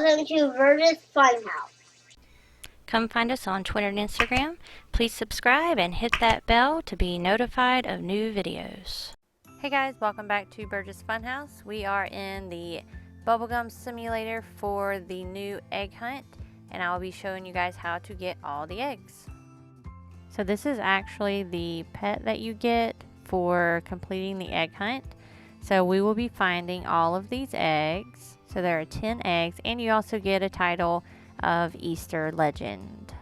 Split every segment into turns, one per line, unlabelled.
Welcome to Verda's Funhouse.
Come find us on Twitter and Instagram. Please subscribe and hit that bell to be notified of new videos. Hey guys, welcome back to Burgess Funhouse. We are in the bubblegum simulator for the new egg hunt, and I'll be showing you guys how to get all the eggs. So this is actually the pet that you get for completing the egg hunt. So we will be finding all of these eggs. So there are 10 eggs, and you also get a title of Easter legend.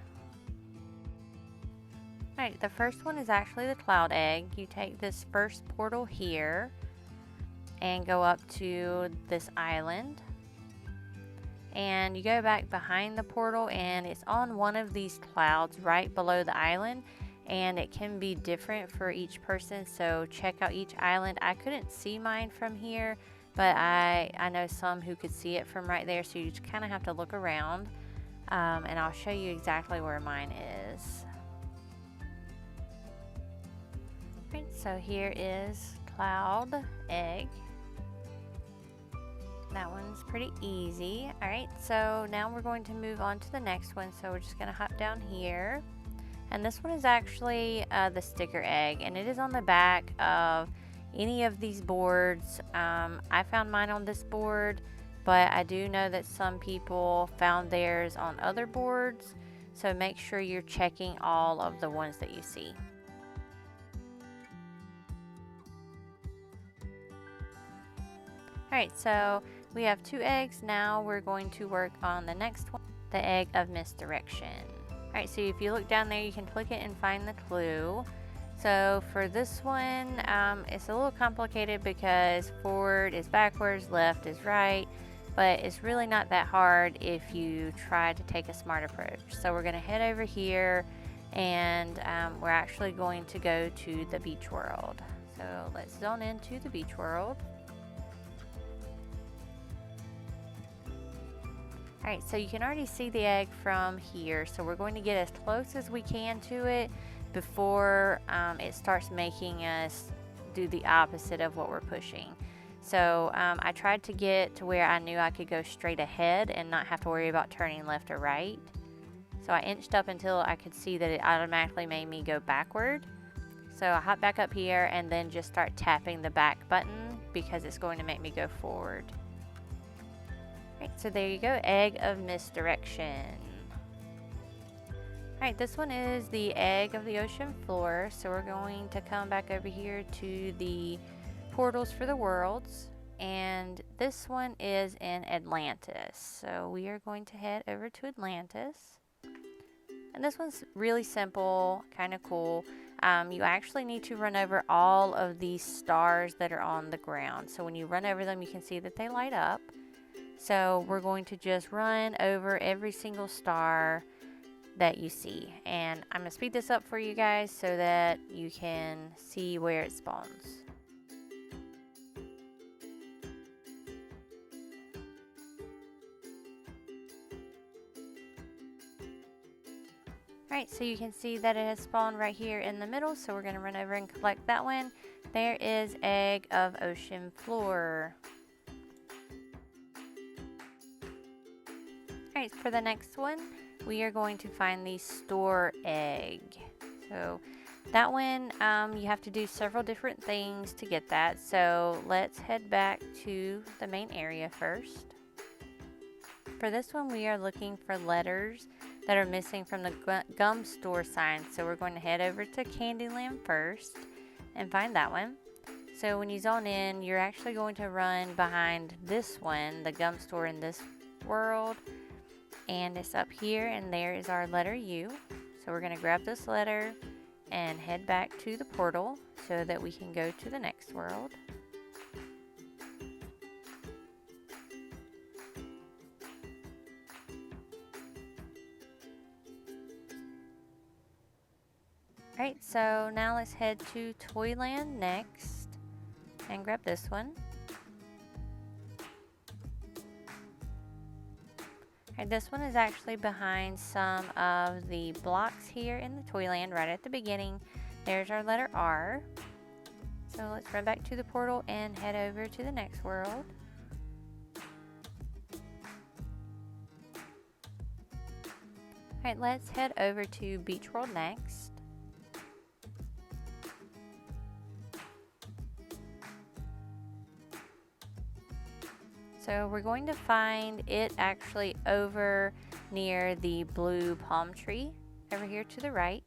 Alright, the first one is actually the cloud egg. You take this first portal here and go up to this island, and you go back behind the portal, and it's on one of these clouds right below the island, and it can be different for each person, so check out each island. I couldn't see mine from here, but I know some who could see it from right there, so you just kind of have to look around. And I'll show you exactly where mine is. Right, so here is cloud egg. That one's pretty easy. Alright, so now we're going to move on to the next one. So we're just going to hop down here. And this one is actually the sticker egg, and it is on the back of any of these boards. I found mine on this board, but I do know that some people found theirs on other boards, so make sure you're checking all of the ones that you see. Alright, so we have 2 eggs. Now we're going to work on the next one, the egg of misdirection. Alright, so if you look down there, you can click it and find the clue. So for this one, it's a little complicated because forward is backwards, left is right. But it's really not that hard if you try to take a smart approach. So we're going to head over here, and we're actually going to go to the beach world. So let's zone into the beach world. Alright, so you can already see the egg from here. So we're going to get as close as we can to it before it starts making us do the opposite of what we're pushing. So I tried to get to where I knew I could go straight ahead and not have to worry about turning left or right. So I inched up until I could see that it automatically made me go backward. So I hop back up here and then just start tapping the back button because it's going to make me go forward. Right, so there you go, egg of misdirection. Alright, this one is the egg of the ocean floor. So we're going to come back over here to the portals for the worlds, and this one is in Atlantis. So we are going to head over to Atlantis, and this one's really simple, kind of cool. You actually need to run over all of these stars that are on the ground. So when you run over them, you can see that they light up. So we're going to just run over every single star that you see, and I'm going to speed this up for you guys so that you can see where it spawns. Alright, so you can see that it has spawned right here in the middle, so we're going to run over and collect that one. There is egg of ocean floor. Alright, for the next one, we are going to find the store egg. So that one, you have to do several different things to get that. So let's head back to the main area first. For this one, we are looking for letters that are missing from the gum store sign. So we're going to head over to Candyland first and find that one. So when you zone in, you're actually going to run behind this one, the gum store in this world. And it's up here, and there is our letter U. So we're going to grab this letter and head back to the portal so that we can go to the next world. Alright, so now let's head to Toyland next and grab this one. Alright, this one is actually behind some of the blocks here in the Toyland right at the beginning. There's our letter R. So let's run back to the portal and head over to the next world. Alright, let's head over to Beach World next. So we're going to find it actually over near the blue palm tree over here to the right.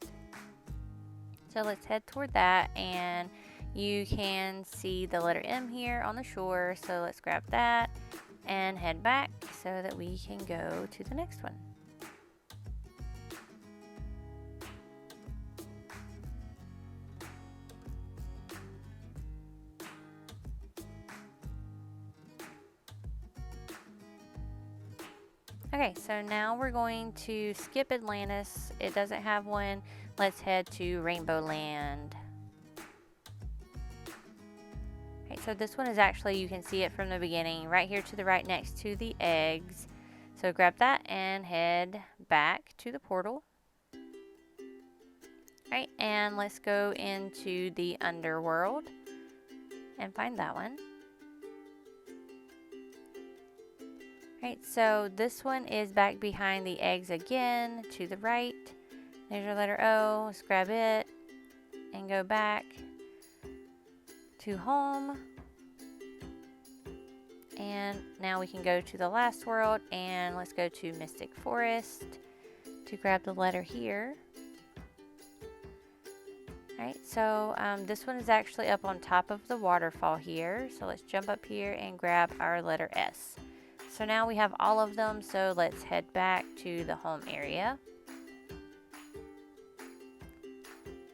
So let's head toward that, and you can see the letter M here on the shore. So let's grab that and head back so that we can go to the next one. Okay, so now we're going to skip Atlantis. It doesn't have one. Let's head to Rainbow Land. Okay, so this one is actually, you can see it from the beginning, right here to the right next to the eggs. So grab that and head back to the portal. Alright, and let's go into the underworld and find that one. Alright, so this one is back behind the eggs again, to the right. There's your letter O. Let's grab it and go back to home. And now we can go to the last world, and let's go to Mystic Forest to grab the letter here. Alright, so this one is actually up on top of the waterfall here. So let's jump up here and grab our letter S. So now we have all of them, so let's head back to the home area.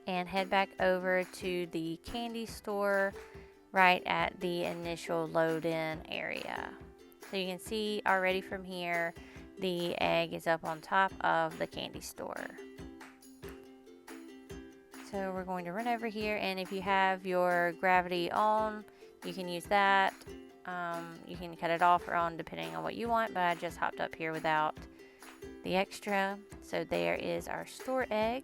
And head back over to the candy store right at the initial load-in area. So you can see already from here, the egg is up on top of the candy store. So we're going to run over here, and if you have your gravity on, you can use that. You can cut it off or on depending on what you want, but I just hopped up here without the extra. So there is our store egg.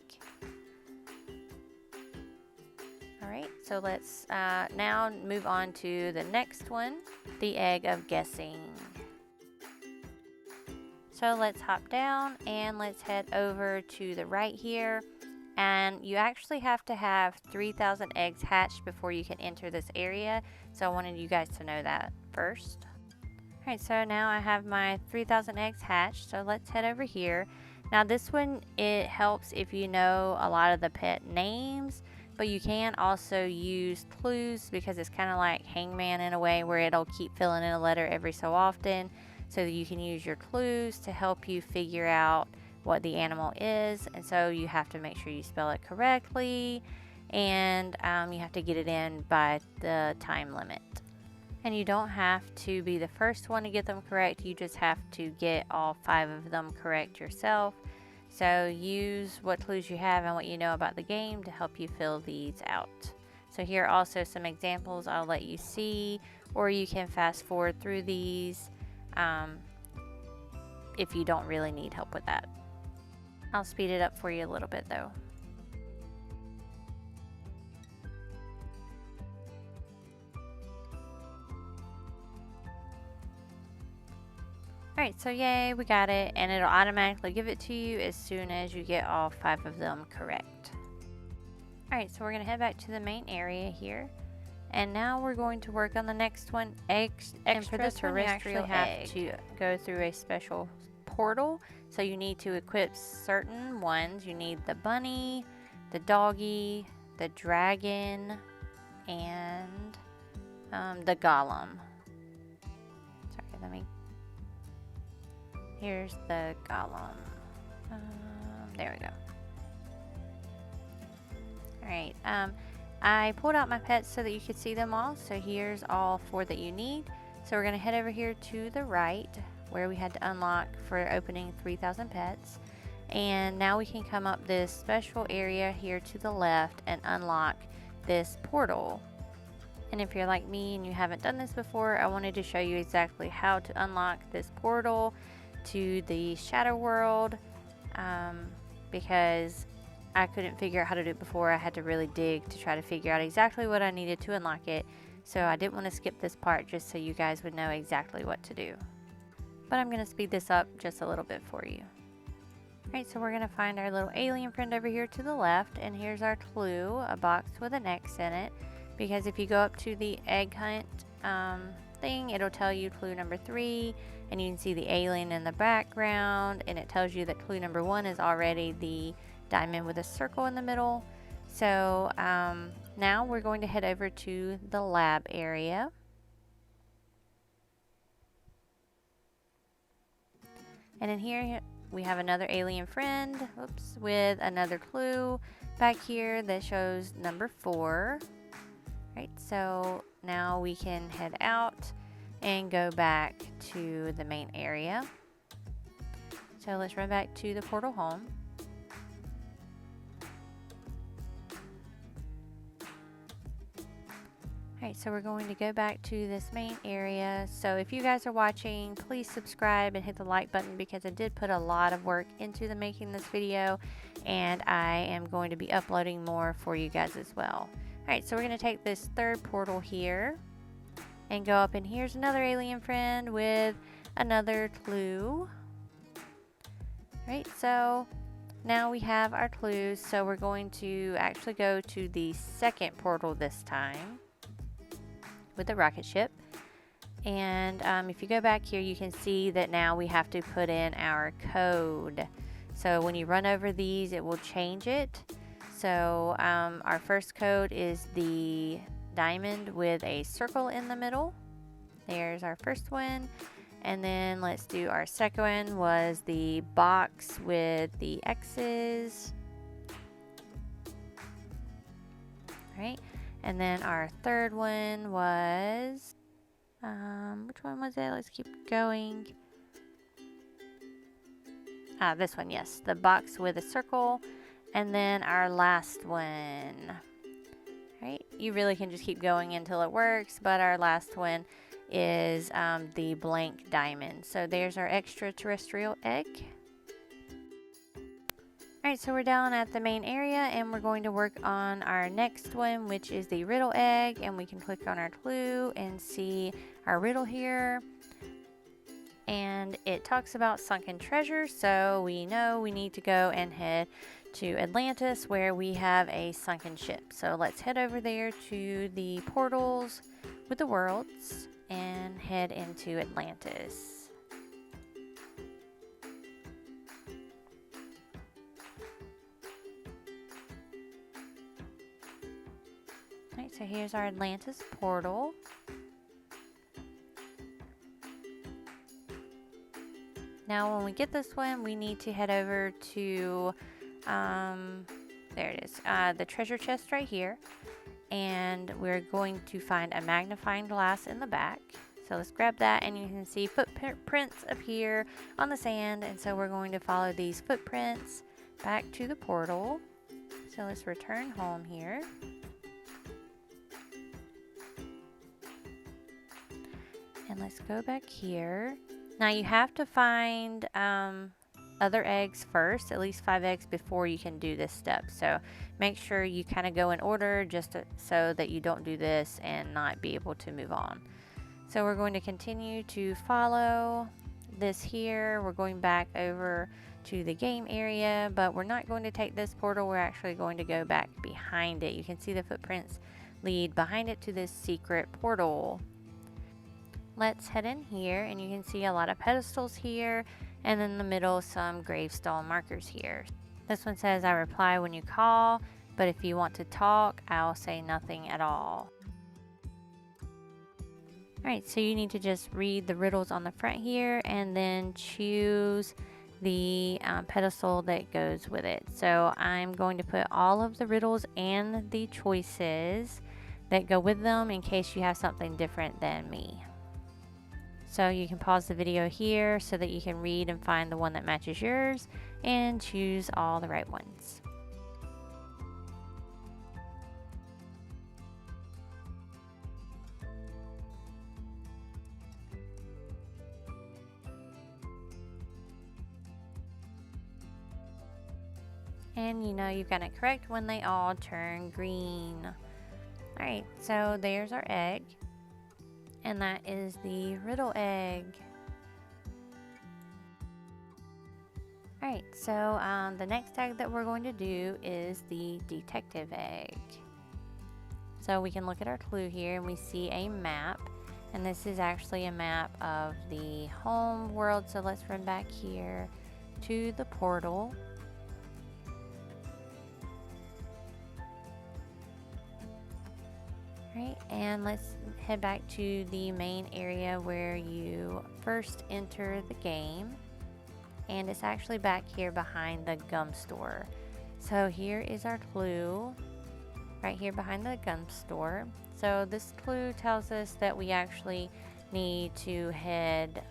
Alright, so let's now move on to the next one, the egg of guessing. So let's hop down and let's head over to the right here. And you actually have to have 3,000 eggs hatched before you can enter this area. So I wanted you guys to know that first. Alright, so now I have my 3,000 eggs hatched. So let's head over here. Now this one, it helps if you know a lot of the pet names. But you can also use clues because it's kind of like Hangman in a way where it'll keep filling in a letter every so often. So that you can use your clues to help you figure out what the animal is, and so you have to make sure you spell it correctly, and you have to get it in by the time limit. And you don't have to be the first one to get them correct, you just have to get all 5 of them correct yourself. So use what clues you have and what you know about the game to help you fill these out. So here are also some examples I'll let you see, or you can fast forward through these if you don't really need help with that. I'll speed it up for you a little bit though. Alright, so yay, we got it, and it'll automatically give it to you as soon as you get all 5 of them correct. Alright, so we're going to head back to the main area here. And now we're going to work on the next one, eggs. And for this one, you actually have to go through a special portal. So you need to equip certain ones. You need the bunny, the doggy, the dragon, and the golem. Sorry, let me... Here's the golem. There we go. Alright, I pulled out my pets so that you could see them all. So here's all 4 that you need. So we're going to head over here to the right where we had to unlock for opening 3,000 pets. And now we can come up this special area here to the left and unlock this portal. And if you're like me and you haven't done this before, I wanted to show you exactly how to unlock this portal to the Shadow World, because I couldn't figure out how to do it before. I had to really dig to try to figure out exactly what I needed to unlock it. So I didn't want to skip this part just so you guys would know exactly what to do. But I'm going to speed this up just a little bit for you. Alright, so we're going to find our little alien friend over here to the left, and here's our clue, a box with an X in it, because if you go up to the egg hunt thing, it'll tell you clue number 3, and you can see the alien in the background, and it tells you that clue number 1 is already the diamond with a circle in the middle. So now we're going to head over to the lab area. And in here we have another alien friend, oops, with another clue back here that shows number 4. Right, so now we can head out and go back to the main area. So let's run back to the portal home. Alright, so we're going to go back to this main area. So if you guys are watching, please subscribe and hit the like button, because I did put a lot of work into the making this video, and I am going to be uploading more for you guys as well. Alright, so we're going to take this third portal here and go up, and here's another alien friend with another clue. Alright, so now we have our clues, so we're going to actually go to the second portal this time with the rocket ship. And if you go back here, you can see that now we have to put in our code. So when you run over these, it will change it. So our first code is the diamond with a circle in the middle. There's our first one. And then let's do our second one, was the box with the X's. All right. And then our third one was, which one was it? Let's keep going. This one, yes, the box with a circle. And then our last one. Right, you really can just keep going until it works, but our last one is the blank diamond. So there's our extraterrestrial egg. Alright, so we're down at the main area, and we're going to work on our next one, which is the riddle egg, and we can click on our clue and see our riddle here. And it talks about sunken treasure, so we know we need to go and head to Atlantis, where we have a sunken ship. So let's head over there to the portals with the worlds and head into Atlantis. Alright, so here's our Atlantis portal. Now when we get this one, we need to head over to, there it is, the treasure chest right here. And we're going to find a magnifying glass in the back. So let's grab that, and you can see footprints appear on the sand. And so we're going to follow these footprints back to the portal. So let's return home here. And let's go back here. Now you have to find other eggs first, at least 5 eggs, before you can do this step. So make sure you kind of go in order, just so that you don't do this and not be able to move on. So we're going to continue to follow this here. We're going back over to the game area, but we're not going to take this portal. We're actually going to go back behind it. You can see the footprints lead behind it to this secret portal. Let's head in here, and you can see a lot of pedestals here, and in the middle some gravestone markers here. This one says, I reply when you call, but if you want to talk, I'll say nothing at all. Alright, so you need to just read the riddles on the front here, and then choose the pedestal that goes with it. So I'm going to put all of the riddles and the choices that go with them in case you have something different than me. So you can pause the video here so that you can read and find the one that matches yours and choose all the right ones. And you know you've got it correct when they all turn green. Alright, so there's our egg. And that is the riddle egg. Alright, so the next egg that we're going to do is the detective egg. So we can look at our clue here and we see a map. And this is actually a map of the home world. So let's run back here to the portal. Alright, and let's head back to the main area where you first enter the game. And it's actually back here behind the gum store. So here is our clue, right here behind the gum store. So this clue tells us that we actually need to head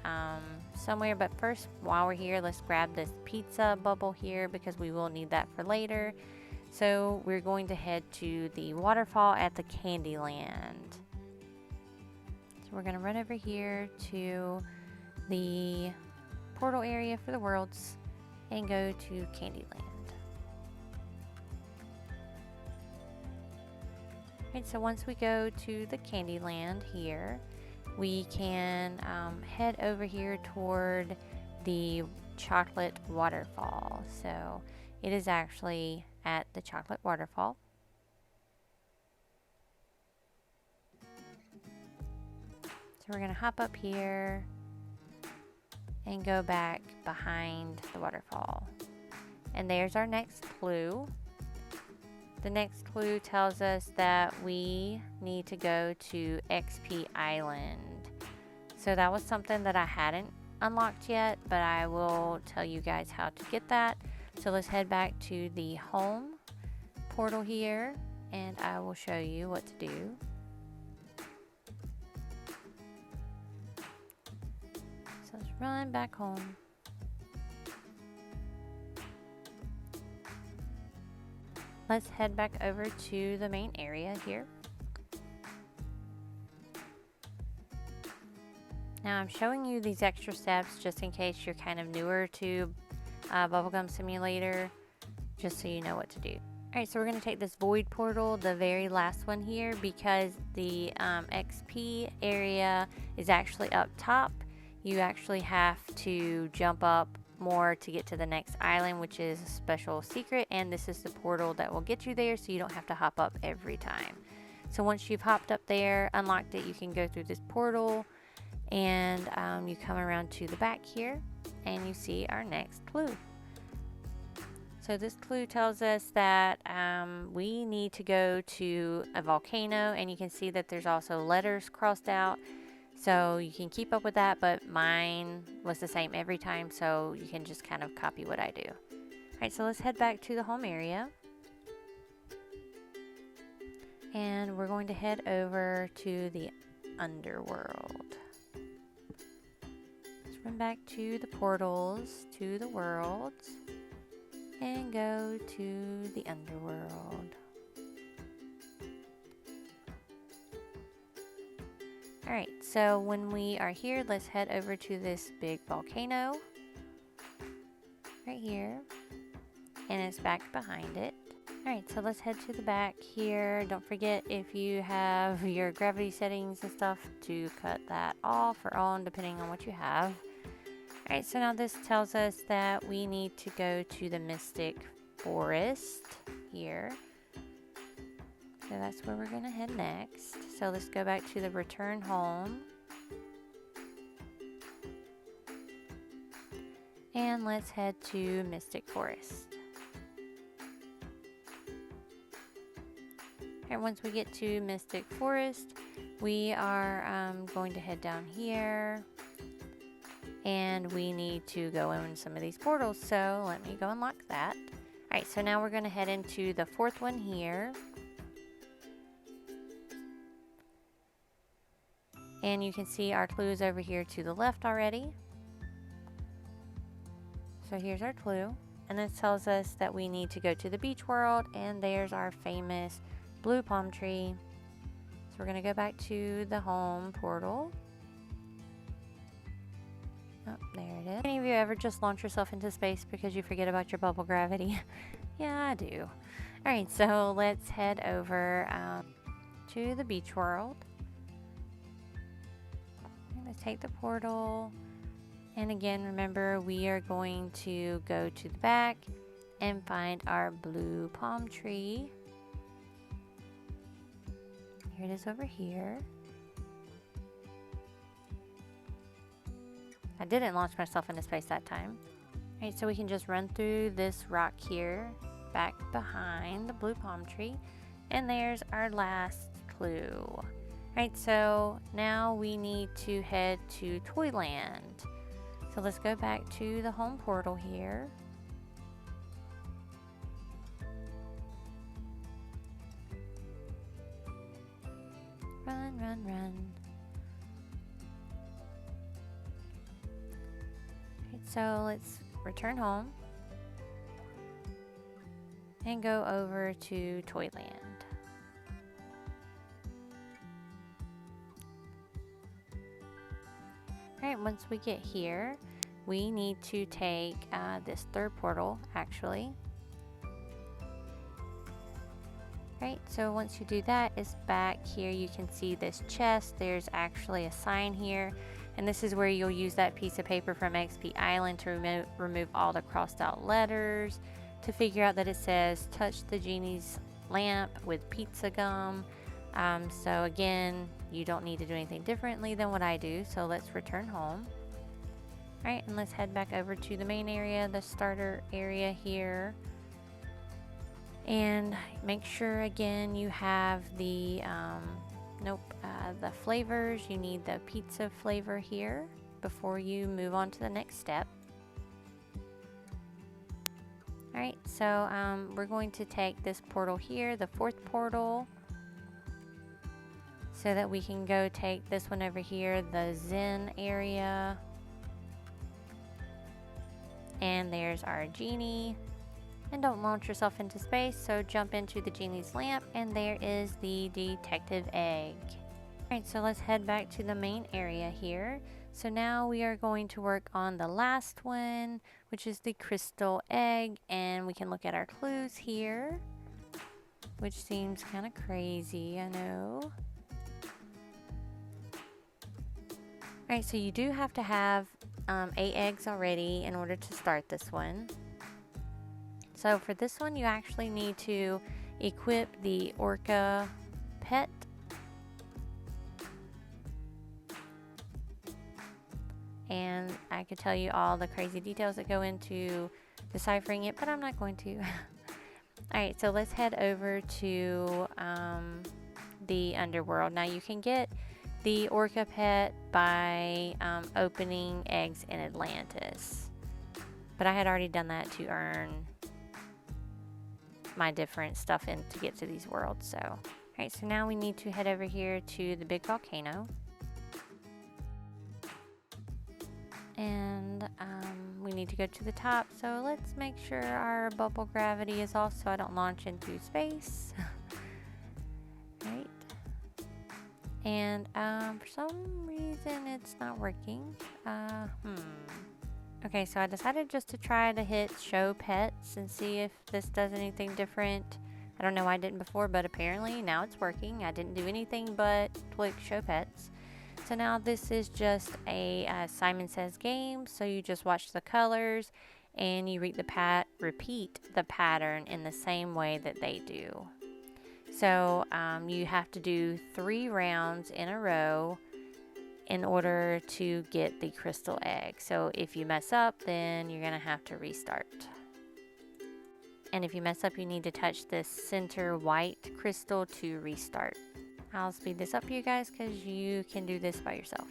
somewhere, but first, while we're here, let's grab this pizza bubble here because we will need that for later. So we're going to head to the waterfall at the Candyland. So we're going to run over here to the portal area for the worlds and go to Candyland. Right, so once we go to the Candyland here, we can head over here toward the chocolate waterfall. So it is actually at the chocolate waterfall. So we're going to hop up here and go back behind the waterfall. And there's our next clue. The next clue tells us that we need to go to XP Island. So that was something that I hadn't unlocked yet, but I will tell you guys how to get that. So let's head back to the home portal here and I will show you what to do. So let's run back home. Let's head back over to the main area here. Now I'm showing you these extra steps just in case you're kind of newer to Bubblegum Simulator, just so you know what to do. Alright, so we're going to take this void portal, the very last one here, because the XP area is actually up top. You actually have to jump up more to get to the next island, which is a special secret, and this is the portal that will get you there, so you don't have to hop up every time. So once you've hopped up there, unlocked it, you can go through this portal, and you come around to the back here, and you see our next clue. So this clue tells us that we need to go to a volcano, and you can see that there's also letters crossed out. So you can keep up with that, but mine was the same every time, so you can just kind of copy what I do. Alright, so let's head back to the home area. And we're going to head over to the underworld. Let's run back to the portals, to the worlds, and go to the underworld. Alright, so when we are here, let's head over to this big volcano. Right here. And it's back behind it. Alright, so let's head to the back here. Don't forget, if you have your gravity settings and stuff, to cut that off or on, depending on what you have. Alright, so now this tells us that we need to go to the Mystic Forest here. So that's where we're going to head next. So let's go back to the return home. And let's head to Mystic Forest. And once we get to Mystic Forest, we are going to head down here. And we need to go in some of these portals. So let me go unlock that. Alright, so now we're going to head into the fourth one here. And you can see our clues over here to the left already. So here's our clue. And this tells us that we need to go to the beach world. And there's our famous blue palm tree. So we're going to go back to the home portal. Oh, there it is. Any of you ever just launch yourself into space because you forget about your bubble gravity? Yeah, I do. Alright, so let's head over to the beach world. Let's take the portal And again, remember, we are going to go to the back and find our blue palm tree. Here it is over here. I didn't launch myself into space that time. Alright, so we can just run through this rock here, back behind the blue palm tree, and there's our last clue. Alright, so now we need to head to Toyland. So let's go back to the home portal here. Run, run, run. Alright, so let's return home and go over to Toyland. Alright, once we get here, we need to take this third portal, actually. Right, so once you do that, it's back here. You can see this chest. There's actually a sign here, and this is where you'll use that piece of paper from XP Island to remove all the crossed out letters, to figure out that it says touch the genie's lamp with pizza gum. So again, you don't need to do anything differently than what I do. So let's return home. Alright, and let's head back over to the main area, the starter area here. And make sure again you have the the flavors. You need the pizza flavor here before you move on to the next step. Alright, so we're going to take this portal here, the fourth portal, so that we can go take this one over here, the Zen area. And there's our genie. And don't launch yourself into space, so jump into the genie's lamp, and there is the detective egg. Alright, so let's head back to the main area here. So now we are going to work on the last one, which is the crystal egg, and we can look at our clues here, which seems kind of crazy, I know. Alright, so you do have to have 8 eggs already in order to start this one. So for this one, you actually need to equip the orca pet. And I could tell you all the crazy details that go into deciphering it, but I'm not going to. Alright, so let's head over to the underworld. Now you can get the orca pet by opening eggs in Atlantis. But I had already done that to earn my different stuff in to get to these worlds. So, alright, so now we need to head over here to the big volcano. And we need to go to the top. So let's make sure our bubble gravity is off so I don't launch into space. Right. And for some reason it's not working. Okay, so I decided just to try to hit show pets and see if this does anything different. I don't know why I didn't before, but apparently now it's working. I didn't do anything but click show pets. So now this is just a Simon Says game. So you just watch the colors and you repeat the pattern in the same way that they do. So you have to do 3 rounds in a row in order to get the crystal egg. So if you mess up, then you're gonna have to restart. And if you mess up, you need to touch this center white crystal to restart. I'll speed this up for you guys because you can do this by yourself.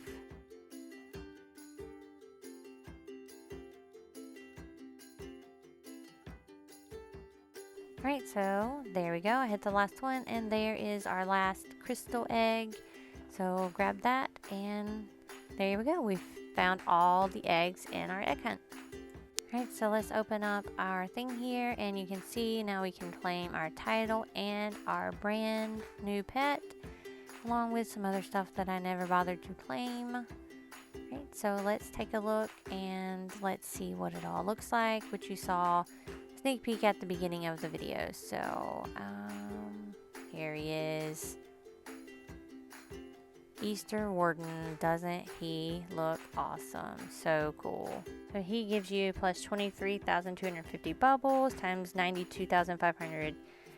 Alright, so there we go. I hit the last one, and there is our last crystal egg. So grab that, and there we go. We've found all the eggs in our egg hunt. Alright, so let's open up our thing here, and you can see now we can claim our title and our brand new pet, along with some other stuff that I never bothered to claim. Alright, so let's take a look and let's see what it all looks like, which you saw a sneak peek at the beginning of the video. So here he is. Easter Warden. Doesn't he look awesome? So cool. So he gives you plus 23,250 bubbles times 92,500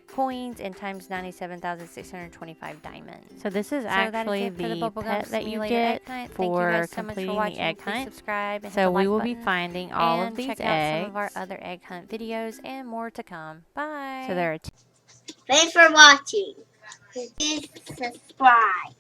coins and times 97,625 diamonds. So this is actually the pet that you get for completing the egg hunt.
Subscribe and
So we will be finding all of these
check out
eggs.
some of our other egg hunt videos and more to come. Bye.
So there are
Thanks for watching. Please subscribe.